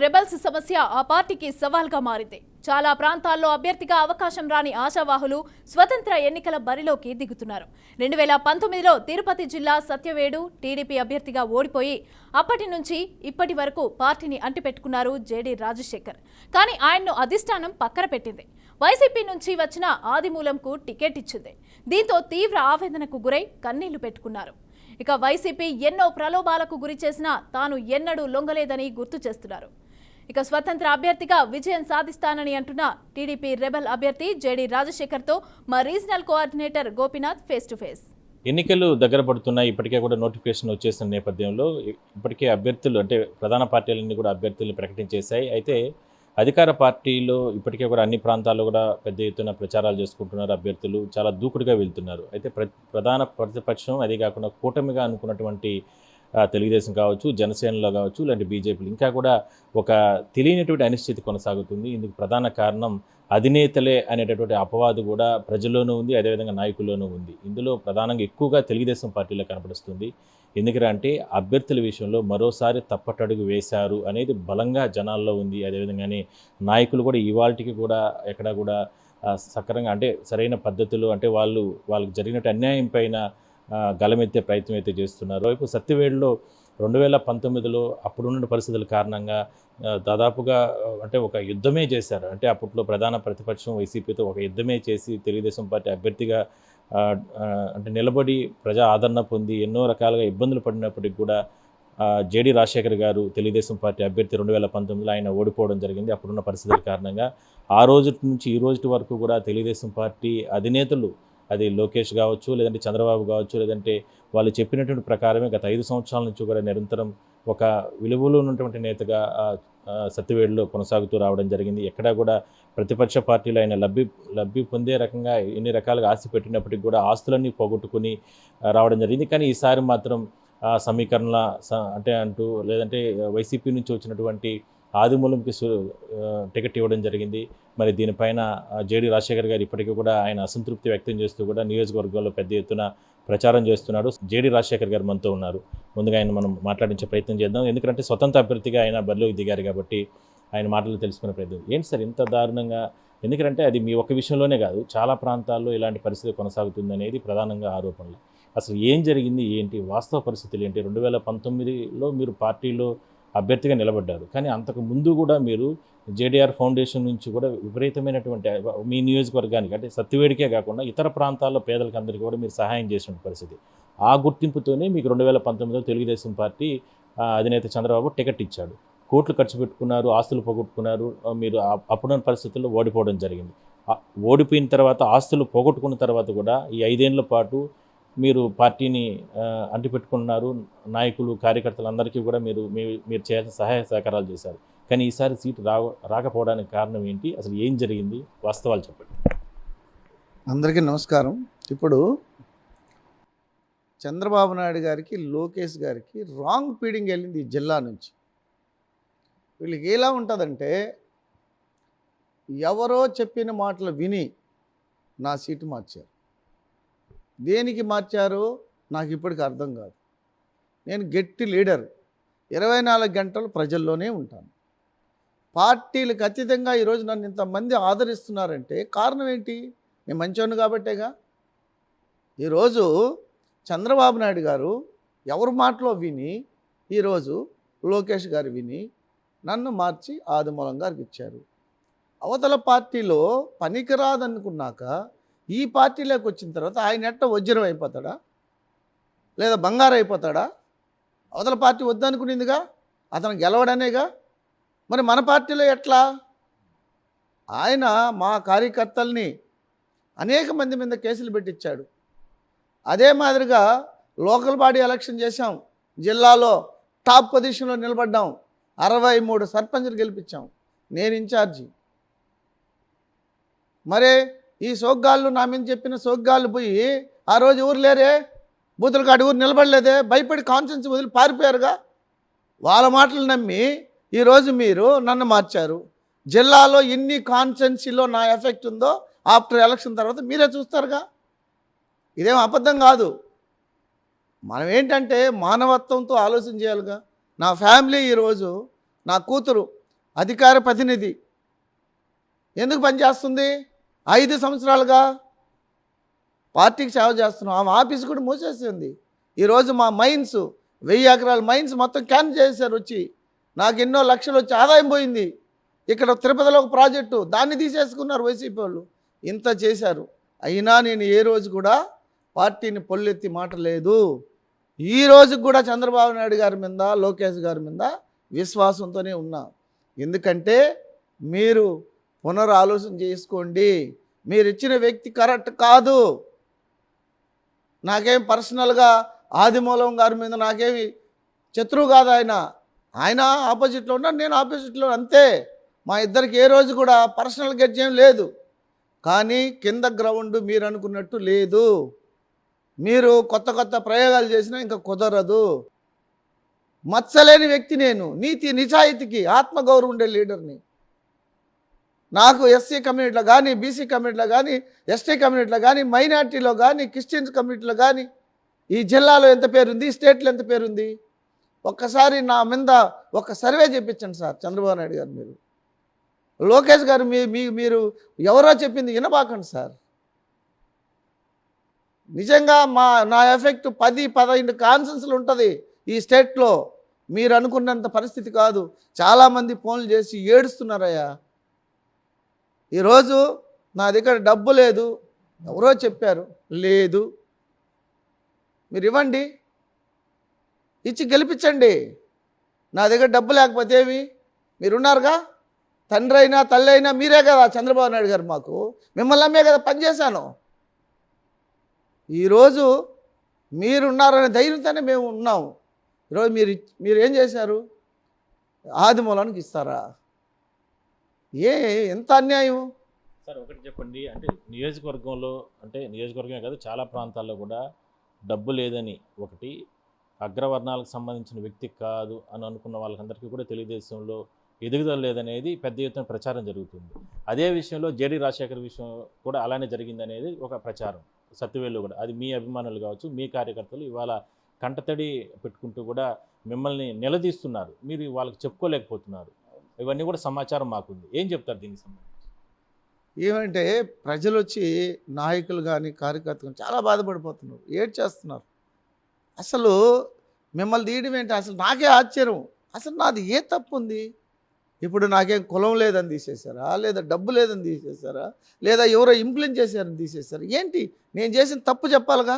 Rebels సమస్య ఆ పార్టీకి సవాల్గా మారింది. చాలా ప్రాంతాల్లో అభ్యర్థిగా అవకాశం రాని ఆశావాహులు స్వతంత్ర ఎన్నికల బరిలోకి దిగుతున్నారు. 2019లో తిరుపతి జిల్లా సత్యవేడు టీడీపీ అభ్యర్థిగా ఓడిపోయి అప్పటి నుంచి ఇప్పటి వరకు పార్టీని అంటిపెట్టుకున్నారు జేడీ రాజశేఖర్. కానీ ఆయన్ను అధిష్టానం పక్కన పెట్టింది. వైసీపీ నుంచి వచ్చిన ఆదిమూలంకు టికెట్ ఇచ్చింది. దీంతో తీవ్ర ఆవేదనకు గురై కన్నీళ్లు పెట్టుకున్నారు. ఇక వైసీపీ ఎన్నో ప్రలోభాలకు గురి చేసినా తాను ఎన్నడూ లొంగలేదని గుర్తు చేస్తున్నారు. ఇక స్వతంత్ర అభ్యర్థిగా విజయం సాధిస్తానని అంటున్న టీడీపీ రెబల్ అభ్యర్థి జేడీ రాజశేఖర్తో మా regional coordinator Gopinath face to face. ఎన్నికలు దగ్గర పడుతున్నాయి. ఇప్పటికే కూడా నోటిఫికేషన్ వచ్చేసిన నేపథ్యంలో ఇప్పటికే అభ్యర్థులు అంటే ప్రధాన పార్టీలన్నీ కూడా అభ్యర్థుల్ని ప్రకటించేశాయి. అయితే అధికార పార్టీలో ఇప్పటికే కూడా అన్ని ప్రాంతాల్లో కూడా పెద్ద ఎత్తున ప్రచారాలు చేసుకుంటున్నారు. అభ్యర్థులు చాలా దూకుడుగా వెళ్తున్నారు. అయితే ప్రధాన ప్రతిపక్షం అదే కాకుండా కూటమిగా అనుకున్నటువంటి తెలుగుదేశం కావచ్చు, జనసేనలో కావచ్చు, ఇలాంటి బీజేపీలు ఇంకా కూడా ఒక తెలియనటువంటి అనిశ్చితి కొనసాగుతుంది. ఇందుకు ప్రధాన కారణం అధినేతలే అనేటటువంటి అపవాదు కూడా ప్రజల్లోనూ ఉంది, అదేవిధంగా నాయకుల్లోనూ ఉంది. ఇందులో ప్రధానంగా ఎక్కువగా తెలుగుదేశం పార్టీలో కనపడుస్తుంది. ఎందుకంటే అభ్యర్థుల విషయంలో మరోసారి తప్పటడుగు వేశారు అనేది బలంగా జనాల్లో ఉంది. అదేవిధంగానే నాయకులు కూడా ఇవాళకి కూడా ఎక్కడ కూడా సక్రంగా అంటే సరైన పద్ధతులు అంటే వాళ్ళకి జరిగినట్టు అన్యాయం పైన గలమెత్తే ప్రయత్నం అయితే చేస్తున్నారు. వైపు సత్యవేడులో 2019లో అప్పుడున్న పరిస్థితుల కారణంగా దాదాపుగా అంటే ఒక యుద్ధమే చేశారు. అంటే అప్పట్లో ప్రధాన ప్రతిపక్షం వైసీపీతో ఒక యుద్ధమే చేసి తెలుగుదేశం పార్టీ అభ్యర్థిగా అంటే నిలబడి ప్రజా ఆదరణ పొంది ఎన్నో రకాలుగా ఇబ్బందులు పడినప్పటికీ కూడా జేడీ రాజశేఖర్ గారు తెలుగుదేశం పార్టీ అభ్యర్థి 2019లో ఆయన ఓడిపోవడం జరిగింది. అప్పుడున్న పరిస్థితుల కారణంగా ఆ రోజు నుంచి ఈ రోజు వరకు కూడా తెలుగుదేశం పార్టీ అధినేతలు అది లోకేష్ కావచ్చు, లేదంటే చంద్రబాబు కావచ్చు, లేదంటే వాళ్ళు చెప్పినటువంటి ప్రకారమే గత 5 సంవత్సరాల నుంచి కూడా నిరంతరం ఒక విలువలో ఉన్నటువంటి నేతగా సత్యవేడులో కొనసాగుతూ రావడం జరిగింది. ఎక్కడా కూడా ప్రతిపక్ష పార్టీలు ఆయన లబ్ధి పొందే రకంగా ఎన్ని రకాలుగా ఆశ పెట్టినప్పటికీ కూడా ఆస్తులన్నీ పోగొట్టుకుని రావడం జరిగింది. కానీ ఈసారి మాత్రం సమీకరణల అంటూ లేదంటే వైసీపీ నుంచి వచ్చినటువంటి ఆదిమూలంకి టికెట్ ఇవ్వడం జరిగింది. మరి దీనిపైన జేడీ రాజశేఖర్ గారు ఇప్పటికీ కూడా ఆయన అసంతృప్తి వ్యక్తం చేస్తూ కూడా నియోజకవర్గాల్లో పెద్ద ఎత్తున ప్రచారం చేస్తున్నాడు. జేడీ రాజశేఖర్ గారు మనతో ఉన్నారు. ముందుగా ఆయన మనం మాట్లాడించే ప్రయత్నం చేద్దాం. ఎందుకంటే స్వతంత్ర అభ్యర్థిగా ఆయన బరిలోకి దిగారు కాబట్టి ఆయన మాటలు తెలుసుకునే ప్రయత్నం. ఏంటి సార్ ఇంత దారుణంగా? ఎందుకంటే అది మీ ఒక్క విషయంలోనే కాదు, చాలా ప్రాంతాల్లో ఇలాంటి పరిస్థితి కొనసాగుతుంది అనేది ప్రధానంగా ఆరోపణలు. అసలు ఏం జరిగింది, ఏంటి వాస్తవ పరిస్థితులు ఏంటి? 2019లో మీరు పార్టీలో అభ్యర్థిగా నిలబడ్డారు. కానీ అంతకు ముందు కూడా మీరు జేడీఆర్ ఫౌండేషన్ నుంచి కూడా విపరీతమైనటువంటి మీ నియోజకవర్గానికి అంటే సత్యవేడికే కాకుండా ఇతర ప్రాంతాల్లో పేదలకు అందరికీ కూడా మీరు సహాయం చేసిన పరిస్థితి. ఆ గుర్తింపుతోనే మీకు 2019లో తెలుగుదేశం పార్టీ అధినేత చంద్రబాబు టికెట్ ఇచ్చాడు. కోట్లు ఖర్చు పెట్టుకున్నారు, ఆస్తులు పోగొట్టుకున్నారు. మీరు అప్పుడున్న పరిస్థితుల్లో ఓడిపోవడం జరిగింది. ఓడిపోయిన తర్వాత ఆస్తులు పోగొట్టుకున్న తర్వాత కూడా ఈ 5 ఏళ్ల పాటు మీరు పార్టీని అంటిపెట్టుకున్నారు. నాయకులు, కార్యకర్తలందరికీ కూడా మీరు చేయాల్సిన సహాయ సహకారాలు చేశారు. కానీ ఈసారి సీటు రాకపోవడానికి కారణం ఏంటి? అసలు ఏం జరిగింది? వాస్తవాలు చెప్పండి. అందరికీ నమస్కారం. ఇప్పుడు చంద్రబాబు నాయుడు గారికి, లోకేష్ గారికి రాంగ్ ఫీడింగ్ వెళ్ళింది ఈ జిల్లా నుంచి. వీళ్ళకి ఎలా ఉంటుందంటే ఎవరో చెప్పిన మాటలు విని నా సీటు మార్చారు. దేనికి మార్చారో నాకు ఇప్పటికి అర్థం కాదు. నేను గట్టి లీడర్, 24 గంటలు ప్రజల్లోనే ఉంటాను. పార్టీలకు అతీతంగా ఈరోజు నన్ను ఇంతమంది ఆదరిస్తున్నారంటే కారణం ఏంటి? నేను మంచివాడిని కాబట్టేగా. ఈరోజు చంద్రబాబు నాయుడు గారు ఎవరి మాటలో విని ఈరోజు లోకేష్ గారు విని నన్ను మార్చి ఆదిమూలం గారికి ఇచ్చారు. అవతల పార్టీలో పనికిరాదనుకున్నాక ఈ పార్టీలోకి వచ్చిన తర్వాత ఆయన ఎట్ట వజ్రం అయిపోతాడా లేదా బంగారం అయిపోతాడా? అవతల పార్టీ వద్దనుకునిందిగా, అతను గెలవడనేగా. మరి మన పార్టీలో ఎట్లా? ఆయన మా కార్యకర్తల్ని అనేక మంది మీద కేసులు పెట్టించాడు. అదే మాదిరిగా లోకల్ బాడీ ఎలక్షన్ చేశాం, జిల్లాలో టాప్ పొజిషన్లో నిలబడ్డాం, 63 సర్పంచ్లు గెలిపించాం, నేను ఇన్ఛార్జి. మరే ఈ సోగ్గాళ్ళు నా మీద చెప్పిన సోగ్గాళ్ళు పోయి ఆ రోజు ఊరు లేరే, బూతుల కాడి ఊరు నిలబడలేదే, భయపడి కాన్ఫరెన్స్ వదిలి పారిపోయారుగా. వాళ్ళ మాటలు నమ్మి ఈరోజు మీరు నన్ను మార్చారు. జిల్లాలో ఎన్ని కాన్స్టిట్యున్సీలో నా ఎఫెక్ట్ ఉందో ఆఫ్టర్ ఎలక్షన్ తర్వాత మీరే చూస్తారుగా. ఇదేం అబద్ధం కాదు. మనం ఏంటంటే మానవత్వంతో ఆలోచన చేయాలిగా. నా ఫ్యామిలీ ఈరోజు నా కూతురు అధికార ప్రతినిధి ఎందుకు పనిచేస్తుంది? 5 సంవత్సరాలుగా పార్టీకి సేవ చేస్తున్నాం. ఆమె ఆఫీస్ కూడా మూసేసింది. ఈరోజు మా మైన్స్ 1000 ఎకరాల మైన్స్ మొత్తం క్యాన్సిల్ చేశారు. వచ్చి నాకు ఎన్నో లక్షలు వచ్చి ఆదాయం పోయింది. ఇక్కడ తిరుపతిలో ఒక ప్రాజెక్టు దాన్ని తీసేసుకున్నారు వైసీపీ వాళ్ళు. ఇంత చేశారు. అయినా నేను ఏ రోజు కూడా పార్టీని పొల్లెత్తి మాట లేదు. ఈ రోజు కూడా చంద్రబాబు నాయుడు గారి మీద, లోకేష్ గారి మీద విశ్వాసంతోనే ఉన్నా. ఎందుకంటే మీరు పునరాలోచన చేసుకోండి. మీరు ఇచ్చిన వ్యక్తి కరెక్ట్ కాదు. నాకేం పర్సనల్గా ఆదిమూలం గారి మీద నాకేమి శత్రువు కాదు. ఆయన ఆపోజిట్లో ఉన్నారు, నేను ఆపోజిట్లో, అంతే. మా ఇద్దరికి ఏ రోజు కూడా పర్సనల్ గెడ్జ్ ఏం లేదు. కానీ కింద గ్రౌండ్ మీరు అనుకున్నట్టు లేదు. మీరు కొత్త కొత్త ప్రయోగాలు చేసినా ఇంకా కుదరదు. మచ్చలేని వ్యక్తి నేను. నీతి నిజాయితీకి ఆత్మగౌరవం ఉండే లీడర్ని. నాకు ఎస్సీ కమ్యూనిటీలో కానీ, బీసీ కమ్యూనిటీలో కానీ, ఎస్టీ కమ్యూనిటీలో కానీ, మైనార్టీలో కానీ, క్రిస్టియన్స్ కమ్యూనిటీలో కానీ ఈ జిల్లాలో ఎంత పేరుంది, స్టేట్లో ఎంత పేరుంది? ఒక్కసారి నా మీద ఒక సర్వే చేయించండి సార్ చంద్రబాబు నాయుడు గారు. మీరు లోకేష్ గారు మీరు ఎవరో చెప్పింది వినబాకండి సార్. నిజంగా నా ఎఫెక్ట్ 10-15 కాన్సెన్స్లు ఉంటుంది ఈ స్టేట్లో. మీరు అనుకున్నంత పరిస్థితి కాదు. చాలామంది ఫోన్లు చేసి ఏడుస్తున్నారయ్యా. ఈరోజు నా దగ్గర డబ్బు లేదు, ఎవరో చెప్పారు, లేదు. మీరు ఇవ్వండి, ఇచ్చి గెలిపించండి. నా దగ్గర డబ్బు లేకపోతే ఏమి? మీరున్నారుగా, తండ్రి అయినా తల్లి అయినా మీరే కదా చంద్రబాబు నాయుడు గారు. మాకు మిమ్మల్ని అమ్మే కదా పనిచేశాను. ఈరోజు మీరున్నారనే ధైర్యంతోనే మేము ఉన్నాము. ఈరోజు మీరు ఏం చేశారు? ఆదిమూలానికి ఇస్తారా? ఎంత అన్యాయం సార్. ఒకటి చెప్పండి, అంటే నియోజకవర్గంలో, అంటే నియోజకవర్గమే కాదు చాలా ప్రాంతాల్లో కూడా డబ్బు లేదని, ఒకటి అగ్రవర్ణాలకు సంబంధించిన వ్యక్తి కాదు అని అనుకున్న వాళ్ళందరికీ కూడా తెలుగుదేశంలో ఎదుగుదల లేదనేది పెద్ద ఎత్తున ప్రచారం జరుగుతుంది. అదే విషయంలో జేడీ రాజశేఖర్ విషయం కూడా అలానే జరిగిందనేది ఒక ప్రచారం సత్యవేలు కూడా. అది మీ అభిమానులు కావచ్చు, మీ కార్యకర్తలు ఇవాళ కంటతడి పెట్టుకుంటూ కూడా మిమ్మల్ని నిలదీస్తున్నారు. మీరు వాళ్ళకి చెప్పుకోలేకపోతున్నారు. ఇవన్నీ కూడా సమాచారం మాకుంది. ఏం చెప్తారు దీనికి సంబంధించి? ఏమంటే ప్రజలు వచ్చి నాయకులు కానీ కార్యకర్తలు కానీ చాలా బాధపడిపోతున్నారు, ఏడ్చేస్తున్నారు. అసలు మిమ్మల్ని తీయడం ఏంటి? అసలు నాకే ఆశ్చర్యం. అసలు నాది ఏ తప్పు ఉంది? ఇప్పుడు నాకేం కులం లేదని తీసేశారా, లేదా డబ్బు లేదని తీసేశారా, లేదా ఎవరో ఇంప్లిమెంట్ చేశారని తీసేశారా? ఏంటి నేను చేసిన తప్పు చెప్పాలిగా.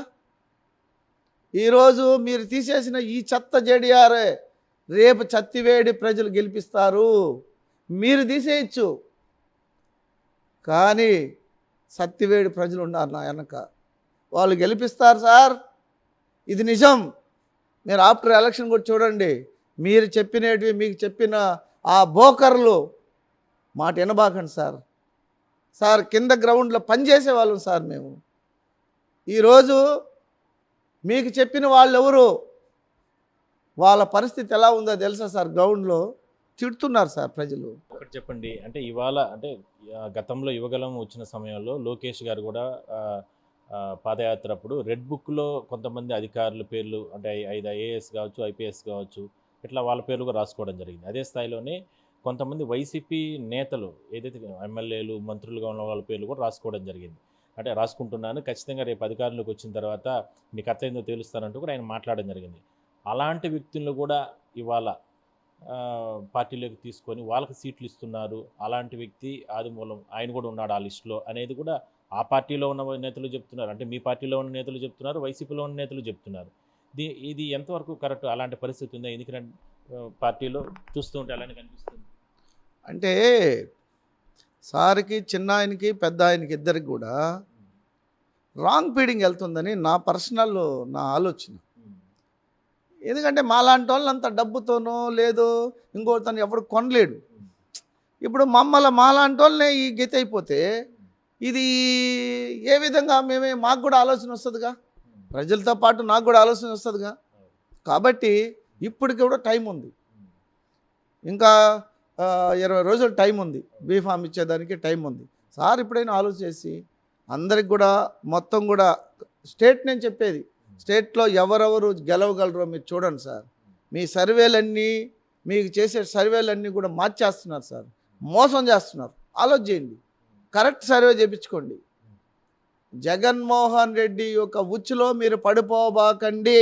ఈరోజు మీరు తీసేసిన ఈ చెత్త జేడీఆర్ఏ రేపు చత్తివేడి ప్రజలు గెలిపిస్తారు. మీరు తీసేయచ్చు, కానీ సత్తివేడి ప్రజలు ఉన్నారు నా వెనక, వాళ్ళు గెలిపిస్తారు సార్. ఇది నిజం. మీరు ఆఫ్టర్ ఎలక్షన్ కూడా చూడండి. మీరు చెప్పినవి, మీకు చెప్పిన ఆ బోకర్లు మాట వినబాకండి సార్. సార్ కింద గ్రౌండ్లో పనిచేసే వాళ్ళం సార్ మేము. ఈరోజు మీకు చెప్పిన వాళ్ళు ఎవరు, వాళ్ళ పరిస్థితి ఎలా ఉందో తెలుసా సార్? గ్రౌండ్లో తిడుతున్నారు సార్ ప్రజలు. ఒకటి చెప్పండి, అంటే ఇవాళ, అంటే గతంలో యువగలం వచ్చిన సమయంలో లోకేష్ గారు కూడా పాదయాత్ర అప్పుడు రెడ్ బుక్లో కొంతమంది అధికారుల పేర్లు, అంటే 5 ఐఏఎస్ కావచ్చు, ఐపీఎస్ కావచ్చు, ఇట్లా వాళ్ళ పేర్లు కూడా రాసుకోవడం జరిగింది. అదే స్థాయిలోనే కొంతమంది వైసీపీ నేతలు, ఏదైతే ఎమ్మెల్యేలు, మంత్రులుగా ఉన్న వాళ్ళ పేర్లు కూడా రాసుకోవడం జరిగింది. అంటే రాసుకుంటున్నాను, ఖచ్చితంగా రేపు అధికారంలోకి వచ్చిన తర్వాత మీ కథ ఏందో తేలుస్తానంటూ కూడా ఆయన మాట్లాడడం జరిగింది. అలాంటి వ్యక్తులను కూడా ఇవాళ పార్టీలోకి తీసుకొని వాళ్ళకి సీట్లు ఇస్తున్నారు. అలాంటి వ్యక్తి ఆదిమూలం, ఆయన కూడా ఉన్నాడు ఆ లిస్టులో అనేది కూడా ఆ పార్టీలో ఉన్న నేతలు చెప్తున్నారు. అంటే మీ పార్టీలో ఉన్న నేతలు చెప్తున్నారు, వైసీపీలో ఉన్న నేతలు చెప్తున్నారు. ఇది ఎంతవరకు కరెక్ట్? అలాంటి పరిస్థితి ఉందా? ఎందుకంటే పార్టీలో చూస్తూ ఉంటే అలానే కనిపిస్తుంది. అంటే సార్కి, చిన్న ఆయనకి, పెద్ద ఆయనకి ఇద్దరికి కూడా రాంగ్ ఫీడింగ్ వెళ్తుందని నా పర్సనల్ ఆలోచన. ఎందుకంటే మాలాంటి వాళ్ళు అంత డబ్బుతోనో లేదో ఇంకోటితో ఎవడు కొనలేడు. ఇప్పుడు మాలాంటి వాళ్ళనే ఈ గతి అయిపోతే ఇది ఏ విధంగా మాకు కూడా ఆలోచన వస్తుందిగా, ప్రజలతో పాటు నాకు కూడా ఆలోచన వస్తుందిగా. కాబట్టి ఇప్పటికి కూడా టైం ఉంది, ఇంకా 20 రోజులు టైం ఉంది, బీఫామ్ ఇచ్చేదానికి టైం ఉంది. సార్ ఇప్పుడైనా ఆలోచించేసి అందరికి కూడా మొత్తం కూడా స్టేట్, నేను చెప్పేది స్టేట్లో ఎవరెవరు గెలవగలరో మీరు చూడండి సార్. మీ సర్వేలన్నీ మీకు చేసే సర్వేలన్నీ కూడా మార్చేస్తున్నారు సార్, మోసం చేస్తున్నారు. ఆలోచన చేయండి, కరెక్ట్ సర్వే చేయించుకోండి. జగన్మోహన్ రెడ్డి యొక్క ఉచ్చులో మీరు పడిపోబాకండి.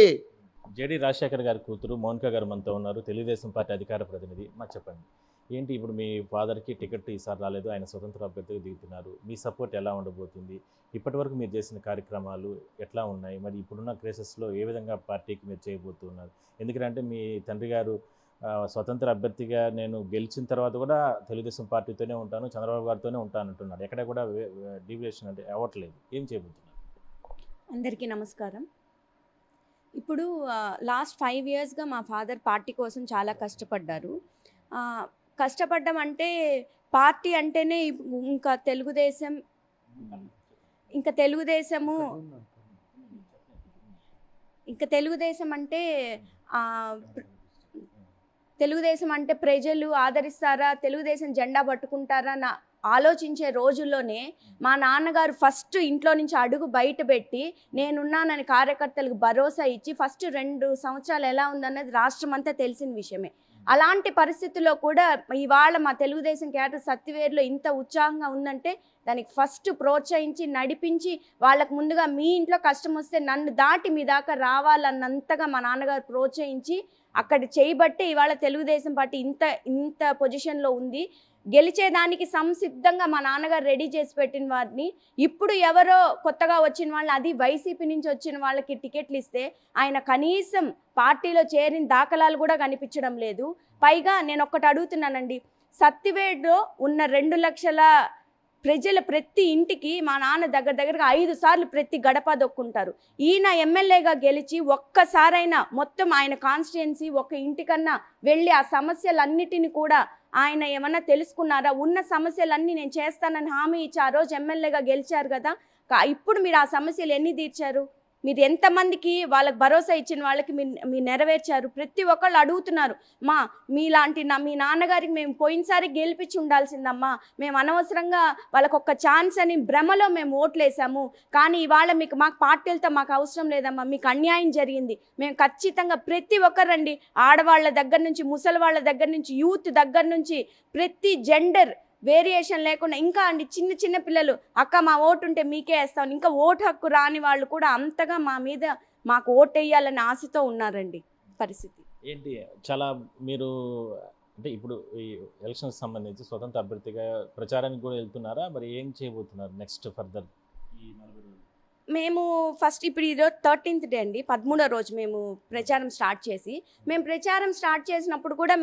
జేడీ రాజశేఖర్ గారి కూతురు మౌనిక గారు మనతో ఉన్నారు, తెలుగుదేశం పార్టీ అధికార ప్రతినిధి. మాకు చెప్పండి, ఏంటి ఇప్పుడు మీ ఫాదర్కి టికెట్ ఈసారి రాలేదు, ఆయన స్వతంత్ర అభ్యర్థిగా దిగుతున్నారు, మీ సపోర్ట్ ఎలా ఉండబోతుంది? ఇప్పటివరకు మీరు చేసిన కార్యక్రమాలు ఎట్లా ఉన్నాయి? మరి ఇప్పుడున్న క్రేసెస్లో ఏ విధంగా పార్టీకి మీరు చేయబోతున్నారు? ఎందుకంటే మీ తండ్రి గారు స్వతంత్ర అభ్యర్థిగా నేను గెలిచిన తర్వాత కూడా తెలుగుదేశం పార్టీతోనే ఉంటాను, చంద్రబాబు గారితోనే ఉంటాను అంటున్నాడు. ఎక్కడ కూడా డీవియేషన్ అంటే అవ్వట్లేదు. ఏం చేయబోతున్నారు? అందరికీ నమస్కారం. ఇప్పుడు లాస్ట్ 5 ఇయర్స్గా మా ఫాదర్ పార్టీ కోసం చాలా కష్టపడ్డారు. కష్టపడ్డం అంటే పార్టీ అంటేనే ఇంకా తెలుగుదేశం అంటే తెలుగుదేశం అంటే ప్రజలు ఆదరిస్తారా, తెలుగుదేశం జెండా పట్టుకుంటారా నా ఆలోచించే రోజుల్లోనే మా నాన్నగారు ఫస్ట్ ఇంట్లో నుంచి అడుగు బయట పెట్టి నేనున్నానని కార్యకర్తలకు భరోసా ఇచ్చి ఫస్ట్ 2 సంవత్సరాలు ఎలా ఉందన్నది రాష్ట్రం అంతా తెలిసిన విషయమే. అలాంటి పరిస్థితుల్లో కూడా ఇవాళ మా తెలుగుదేశం క్యాడర్ సత్తివేరులో ఇంత ఉత్సాహంగా ఉందంటే దానికి ఫస్ట్ ప్రోత్సహించి నడిపించి వాళ్ళకు ముందుగా మీ ఇంట్లో కష్టం వస్తే నన్ను దాటి మీ దాకా రావాలన్నంతగా మా నాన్నగారు ప్రోత్సహించి అక్కడ చేయబట్టి ఇవాళ తెలుగుదేశం పార్టీ ఇంత పొజిషన్లో ఉంది. గెలిచేదానికి సంసిద్ధంగా మా నాన్నగారు రెడీ చేసి పెట్టిన వారిని ఇప్పుడు ఎవరో కొత్తగా వచ్చిన వాళ్ళు, అది వైసీపీ నుంచి వచ్చిన వాళ్ళకి టికెట్లు ఇస్తే ఆయన కనీసం పార్టీలో చేరిన దాఖలాలు కూడా కనిపించడం లేదు. పైగా నేను ఒక్కటి అడుగుతున్నానండి, సత్తివేడులో ఉన్న 2 లక్షల ప్రజల ప్రతి ఇంటికి మా నాన్న దగ్గరగా 5 సార్లు ప్రతి గడప దొక్కుంటారు. ఈయన ఎమ్మెల్యేగా గెలిచి ఒక్కసారైనా మొత్తం ఆయన కాన్స్టిట్యుయెన్సీ ఒక ఇంటికన్నా వెళ్ళి ఆ సమస్యలన్నిటిని కూడా ఆయన ఏమన్నా తెలుసుకున్నారా? ఉన్న సమస్యలన్నీ నేను చేస్తానని హామీ ఇచ్చి ఆ రోజు ఎమ్మెల్యేగా గెలిచారు కదా, ఇప్పుడు మీరు ఆ సమస్యలు ఎన్ని తీర్చారు? మీరు ఎంతమందికి వాళ్ళకి భరోసా ఇచ్చిన వాళ్ళకి మీరు నెరవేర్చారు? ప్రతి ఒక్కళ్ళు అడుగుతున్నారు, మీలాంటి మీ నాన్నగారికి మేము పోయినసారి గెలిపించి ఉండాల్సిందమ్మా, మేము అనవసరంగా వాళ్ళకు ఒక్క ఛాన్స్ అని భ్రమలో మేము ఓట్లేసాము, కానీ ఇవాళ మాకు పార్టీలతో మాకు అవసరం లేదమ్మా, మీకు అన్యాయం జరిగింది, మేము ఖచ్చితంగా ప్రతి ఒక్కరండి, ఆడవాళ్ళ దగ్గర నుంచి ముసలి వాళ్ళ దగ్గర నుంచి యూత్ దగ్గర నుంచి ప్రతి జెండర్ వేరియేషన్ లేకుండా ఇంకా అండి చిన్న పిల్లలు అక్క మా ఓటు ఉంటే మీకే వేస్తాను, ఇంకా ఓటు హక్కు రాని వాళ్ళు కూడా అంతగా మా మీద మాకు ఓటు వేయాలని ఆశతో ఉన్నారండి. పరిస్థితి ఏంటి చాలా మీరు అంటే ఇప్పుడు ఈ ఎలక్షన్స్ సంబంధించి స్వతంత్ర అభ్యర్థిగా ప్రచారానికి కూడా వెళ్తున్నారా? మరి ఏం చేయబోతున్నారు నెక్స్ట్ ఫర్దర్ ఈ 40 రోజులు? మేము ఫస్ట్ ఇప్పుడు ఈరోజు 13th డే అండి, 13వ రోజు మేము ప్రచారం స్టార్ట్ చేసినప్పుడు కూడా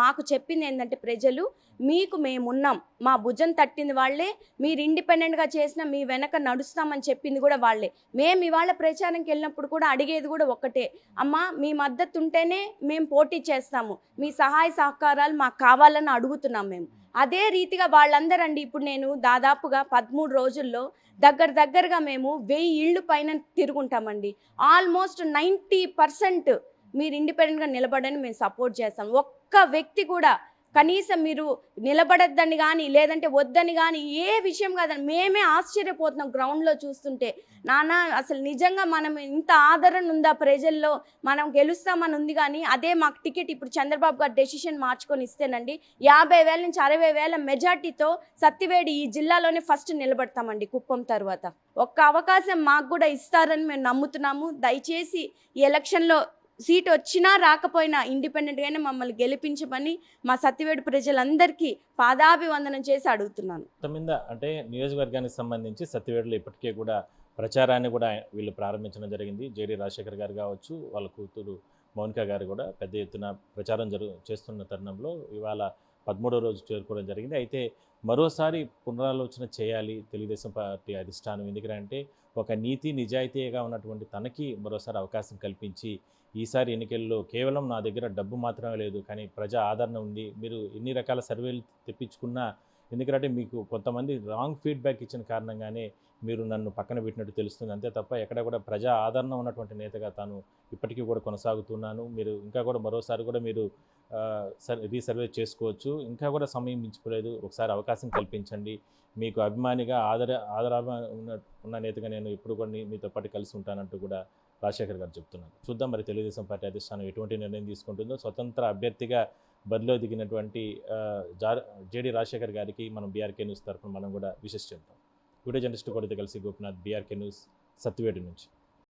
మాకు చెప్పింది ఏంటంటే ప్రజలు, మీకు మేమున్నాం, మా భుజం తట్టింది వాళ్ళే, మీరు ఇండిపెండెంట్గా చేసిన మీ వెనక నడుస్తామని చెప్పింది కూడా వాళ్ళే. మేము ఇవాళ ప్రచారంకి వెళ్ళినప్పుడు కూడా అడిగేది కూడా ఒక్కటే, అమ్మా మీ మద్దతు ఉంటేనే మేము పోటీ చేస్తాము, మీ సహాయ సహకారాలు మాకు కావాలని అడుగుతున్నాం మేము. అదే రీతిగా వాళ్ళందరండి ఇప్పుడు నేను దాదాపుగా 13 రోజుల్లో దగ్గరగా మేము 1000 ఇళ్ళు పైన తిరుగుంటామండి. ఆల్మోస్ట్ 90% మీరు ఇండిపెండెంట్గా నిలబడని మేము సపోర్ట్ చేస్తాం. ఒక్క వ్యక్తి కూడా కనీసం మీరు నిలబడద్దని కానీ లేదంటే వద్దని కానీ ఏ విషయం కాదని మేమే ఆశ్చర్యపోతున్నాం గ్రౌండ్లో చూస్తుంటే. నాన్న అసలు నిజంగా మనం ఇంత ఆదరణ ఉందా ప్రజల్లో, మనం గెలుస్తామని ఉంది, కానీ అదే మాకు టికెట్ ఇప్పుడు చంద్రబాబు గారు డెసిషన్ మార్చుకొని ఇస్తేనండి 50,000 నుంచి 60,000 మెజార్టీతో సత్తివేడి ఈ జిల్లాలోనే ఫస్ట్ నిలబడతామండి కుప్పం తర్వాత. ఒక్క అవకాశం మాకు కూడా ఇస్తారని మేము నమ్ముతున్నాము. దయచేసి ఈ ఎలక్షన్లో సీట్ వచ్చినా రాకపోయినా ఇండిపెండెంట్గానే మమ్మల్ని గెలిపించమని మా సత్తివేడు ప్రజలందరికీ పాదాభివందనం చేసి అడుగుతున్నాను. మీద అంటే నియోజకవర్గానికి సంబంధించి సత్తివేడులో ఇప్పటికే కూడా ప్రచారాన్ని కూడా వీళ్ళు ప్రారంభించడం జరిగింది. జేడీ రాజశేఖర్ గారు కావచ్చు, వాళ్ళ కూతురు మౌనిక గారు కూడా పెద్ద ఎత్తున ప్రచారం చేస్తున్న తరుణంలో ఇవాళ 13వ రోజు చేరుకోవడం జరిగింది. అయితే మరోసారి పునరాలోచన చేయాలి తెలుగుదేశం పార్టీ అధిష్టానం. ఎందుకంటే ఒక నీతి నిజాయితీగా ఉన్నటువంటి తనకి మరోసారి అవకాశం కల్పించి ఈసారి ఎన్నికల్లో కేవలం నా దగ్గర డబ్బు మాత్రమే లేదు, కానీ ప్రజా ఆదరణ ఉంది, మీరు ఎన్ని రకాల సర్వేలు తెప్పించుకున్నా, ఎందుకంటే మీకు కొంతమంది రాంగ్ ఫీడ్బ్యాక్ ఇచ్చిన కారణంగానే మీరు నన్ను పక్కన పెట్టినట్టు తెలుస్తుంది. అంతే తప్ప ఎక్కడ కూడా ప్రజా ఆదరణ ఉన్నటువంటి నేతగా తాను ఇప్పటికీ కూడా కొనసాగుతున్నాను. మీరు ఇంకా కూడా మరోసారి కూడా మీరు రీసర్వే చేసుకోవచ్చు, ఇంకా కూడా సమయం మించిపోలేదు, ఒకసారి అవకాశం కల్పించండి, మీకు అభిమానిగా ఆదర ఉన్న నేతగా నేను ఎప్పుడు కూడా మీతో పాటు కలిసి ఉంటానంటూ కూడా రాజశేఖర్ గారు చెప్తున్నారు. చూద్దాం మరి తెలుగుదేశం పార్టీ అధిష్టానం ఎటువంటి నిర్ణయం తీసుకుంటుందో. స్వతంత్ర అభ్యర్థిగా బరిలో దిగినటువంటి జేడి రాజశేఖర్ గారికి మనం బీఆర్కే న్యూస్ తరఫున మనం కూడా విశిష్టిస్తాం. వీడియో జర్నలిస్ట్ కూడా కలిసి గోపినాథ్, బీఆర్కే న్యూస్, సత్యవేడు నుంచి.